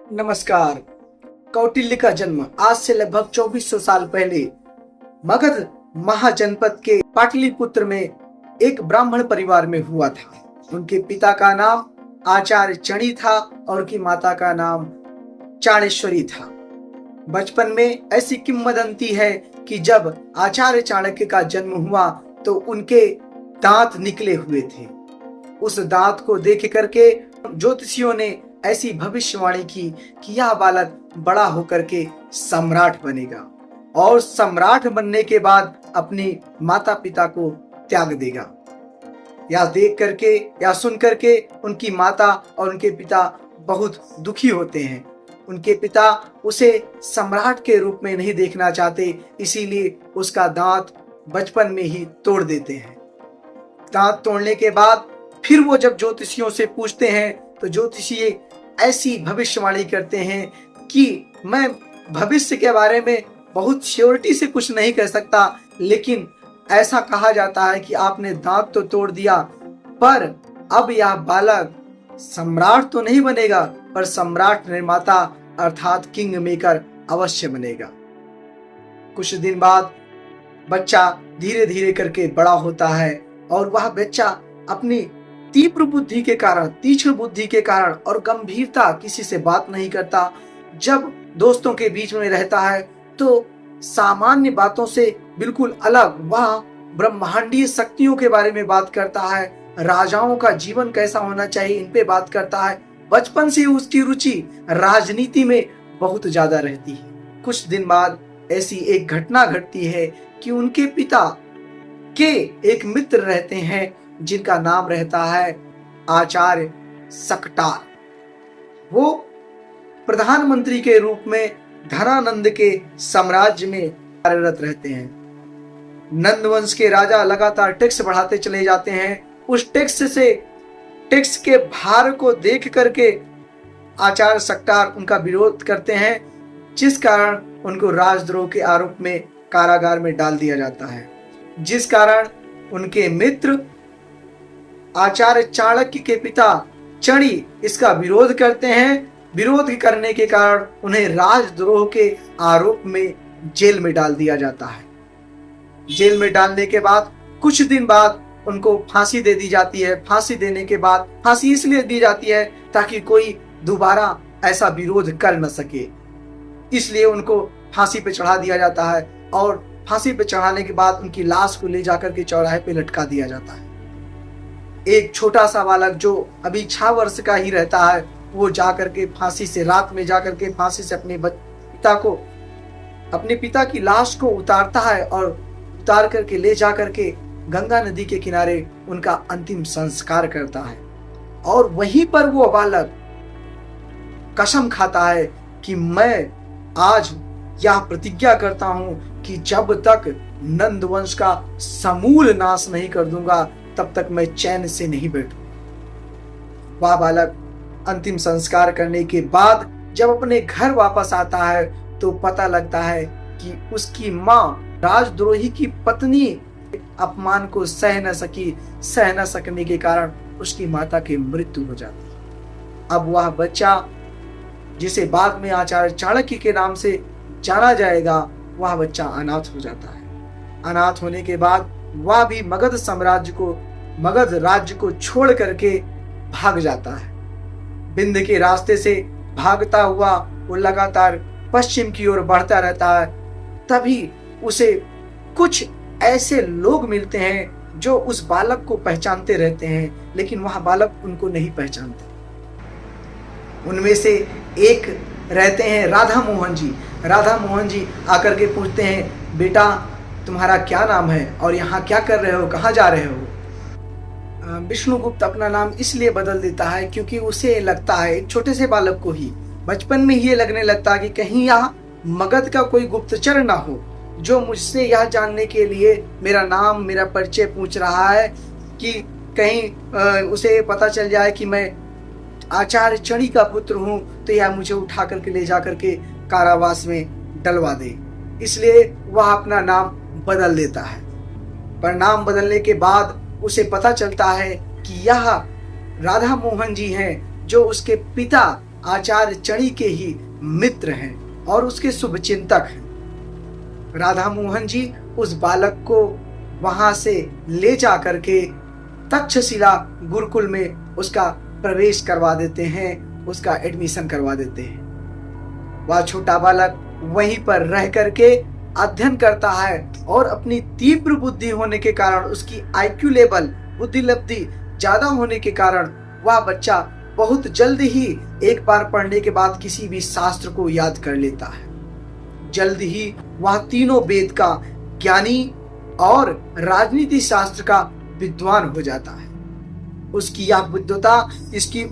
नमस्कार। कौटिल्य का जन्म आज से लगभग 2400 साल पहले मगध महाजनपद के पाटलिपुत्र में एक ब्राह्मण परिवार में हुआ था। उनके पिता का नाम आचार्य चणी था और उनकी माता का नाम चाणेश्वरी था। बचपन में ऐसी किंवदंती है कि जब आचार्य चाणक्य का जन्म हुआ तो उनके दांत निकले हुए थे। उस दांत को देख करके ज्योतिषियों ने ऐसी भविष्यवाणी की कि यह बालक बड़ा होकर के सम्राट बनेगा और सम्राट बनने के बाद अपने माता पिता को त्याग देगा। यह देख करके या सुन करके उनकी माता और उनके पिता बहुत दुखी होते हैं। उनके पिता उसे सम्राट के रूप में नहीं देखना चाहते, इसीलिए उसका दांत बचपन में ही तोड़ देते हैं। दांत तोड़ने के बाद फिर वो जब ज्योतिषियों से पूछते हैं तो ज्योतिषी ऐसी भविष्यवाणी करते हैं कि मैं भविष्य के बारे में बहुत श्योरिटी से कुछ नहीं कह सकता, लेकिन ऐसा कहा जाता है कि आपने दांत तो तोड़ दिया, पर अब यह बालक सम्राट तो नहीं बनेगा, पर सम्राट निर्माता अर्थात किंग मेकर अवश्य बनेगा। कुछ दिन बाद बच्चा धीरे धीरे करके बड़ा होता है और वह बच्चा अपनी तीव्र बुद्धि के कारण, तीक्ष्ण बुद्धि के कारण और गंभीरता किसी से बात नहीं करता। जब दोस्तों के बीच में रहता है तो सामान्य बातों से बिल्कुल अलग वह ब्रह्मांडीय शक्तियों के बारे में बात करता है, राजाओं का जीवन कैसा होना चाहिए इन पे बात करता है। बचपन से उसकी रुचि राजनीति में बहुत ज्यादा रहती है। कुछ दिन बाद ऐसी एक घटना घटती है कि उनके पिता के एक मित्र रहते हैं जिनका नाम रहता है आचार्य सकटार। वो प्रधानमंत्री के रूप में धनानंद के साम्राज्य में कार्यरत रहते हैं। नंद वंश के राजा लगातार टैक्स बढ़ाते चले जाते हैं। उस टैक्स के भार को देख करके आचार्य सकटार उनका विरोध करते हैं, जिस कारण उनको राजद्रोह के आरोप में कारागार में डाल दिया जाता है। जिस कारण उनके मित्र आचार्य चाणक्य के पिता चणी इसका विरोध करते हैं। विरोध करने के कारण उन्हें राजद्रोह के आरोप में जेल में डाल दिया जाता है। जेल में डालने के बाद कुछ दिन बाद उनको फांसी दे दी जाती है। फांसी देने के बाद फांसी इसलिए दी जाती है ताकि कोई दोबारा ऐसा विरोध कर न सके, इसलिए उनको फांसी पे चढ़ा दिया जाता है और फांसी पे चढ़ाने के बाद उनकी लाश को ले जाकर के चौराहे पे लटका दिया जाता है। एक छोटा सा बालक जो अभी 6 वर्ष का ही रहता है, वो जाकर के फांसी से रात में जाकर के फांसी से अपने पिता की लाश को उतारता है और उतार करके ले जा करके गंगा नदी के किनारे उनका अंतिम संस्कार करता है। और वहीं पर वो बालक कसम खाता है कि मैं आज यह प्रतिज्ञा करता हूं कि जब तक नंद वंश का समूल नाश नहीं कर दूंगा तब तक मैं चैन से नहीं बैठूं। वह बालक अंतिम संस्कार करने के बाद जब अपने घर वापस आता है तो पता लगता है कि उसकी माँ राजद्रोही की पत्नी अपमान को सह न सकने के कारण उसकी माता की मृत्यु हो जाती है। अब वह बच्चा, जिसे बाद में आचार्य चाणक्य के नाम से जाना जाएगा, वह बच्चा अनाथ हो जाता है। अनाथ होने के बाद वह भी मगध राज्य को छोड़ करके भाग जाता है। विंध्य के रास्ते से भागता हुआ वो लगातार पश्चिम की ओर बढ़ता रहता है। तभी उसे कुछ ऐसे लोग मिलते हैं जो उस बालक को पहचानते रहते हैं, लेकिन वह बालक उनको नहीं पहचानते। उनमें से एक रहते हैं राधा मोहन जी। राधा मोहन जी आकर के पूछते हैं, बेटा तुम्हारा क्या नाम है और यहाँ क्या कर रहे हो, कहाँ जा रहे हो? विष्णुगुप्त अपना नाम इसलिए बदल देता है क्योंकि उसे लगता है, एक छोटे से बालक को ही बचपन में ये लगने लगता है कि कहीं यहाँ मगध का कोई गुप्तचर ना हो जो मुझसे यह जानने के लिए मेरा नाम, मेरा परिचय पूछ रहा है, कि कहीं उसे पता चल जाए कि मैं आचार्य चणी का पुत्र हूँ तो यह मुझे उठा करके ले जा करके कारावास में डलवा दे। इसलिए वह अपना नाम बदल देता है। पर नाम बदलने के बाद उसे पता चलता है कि यह राधा मोहन जी हैं जो उसके पिता आचार्य चणी के ही मित्र हैं और उसके शुभचिंतक हैं। राधा मोहन जी उस बालक को वहां से ले जा करके तक्षशिला गुरुकुल में उसका प्रवेश करवा देते हैं, उसका एडमिशन करवा देते हैं। वह छोटा बालक वहीं पर रह करके अध्ययन करता है और अपनी तीव्र बुद्धि होने के कारण, उसकी IQ लेवल, बुद्धि लब्धि ज्यादा होने के कारण वह बच्चा बहुत जल्द ही एक बार पढ़ने के बाद किसी भी शास्त्र को याद कर लेता है। जल्द ही वह तीनों वेद का ज्ञानी और राजनीति शास्त्र का विद्वान हो जाता है। उसकी यह बुद्धता,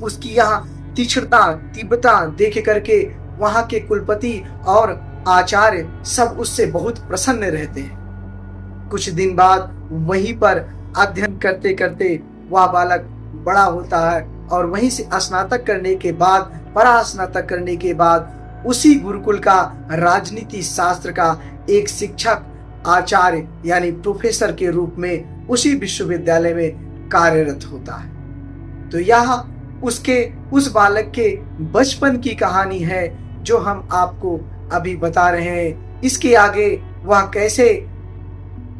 उसकी यह तीव्रता देख करके वहां के कुलपति और आचार्य सब उससे बहुत प्रसन्न रहते हैं। कुछ दिन बाद वहीं पर अध्ययन करते करते वह बालक बड़ा होता है और वहीं से स्नातक करने के बाद, परास्नातक करने के बाद उसी गुरुकुल का राजनीति शास्त्र का एक शिक्षक, आचार्य यानी प्रोफेसर के रूप में उसी विश्वविद्यालय में कार्यरत होता है। तो यह उस बालक के बचपन की कहानी है जो हम आपको अभी बता रहे हैं। इसके आगे वह कैसे,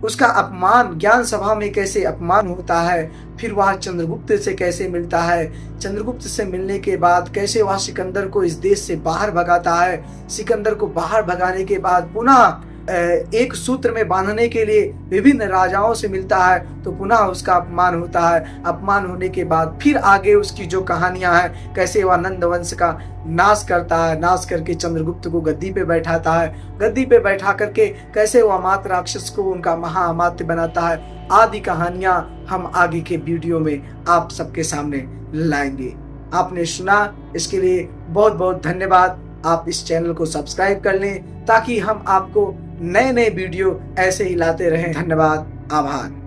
उसका अपमान ज्ञान सभा में कैसे अपमान होता है, फिर वह चंद्रगुप्त से कैसे मिलता है, चंद्रगुप्त से मिलने के बाद कैसे वह सिकंदर को इस देश से बाहर भगाता है, सिकंदर को बाहर भगाने के बाद पुनः एक सूत्र में बांधने के लिए विभिन्न राजाओं से मिलता है तो पुनः उसका अपमान होता है। अपमान होने के बाद फिर आगे उसकी जो कहानियां हैं, कैसे वह नंद वंश का नाश करता है, नाश करके चंद्रगुप्त को गद्दी पे बैठाता है, गद्दी पे बैठा करके कैसे वह मात राक्षस को उनका महाअमात्य बनाता है, आदि कहानियां हम आगे के वीडियो में आप सबके सामने लाएंगे। आपने सुना, इसके लिए बहुत बहुत धन्यवाद। आप इस चैनल को सब्सक्राइब कर लें ताकि हम आपको नए नए वीडियो ऐसे ही लाते रहें। धन्यवाद, आभार।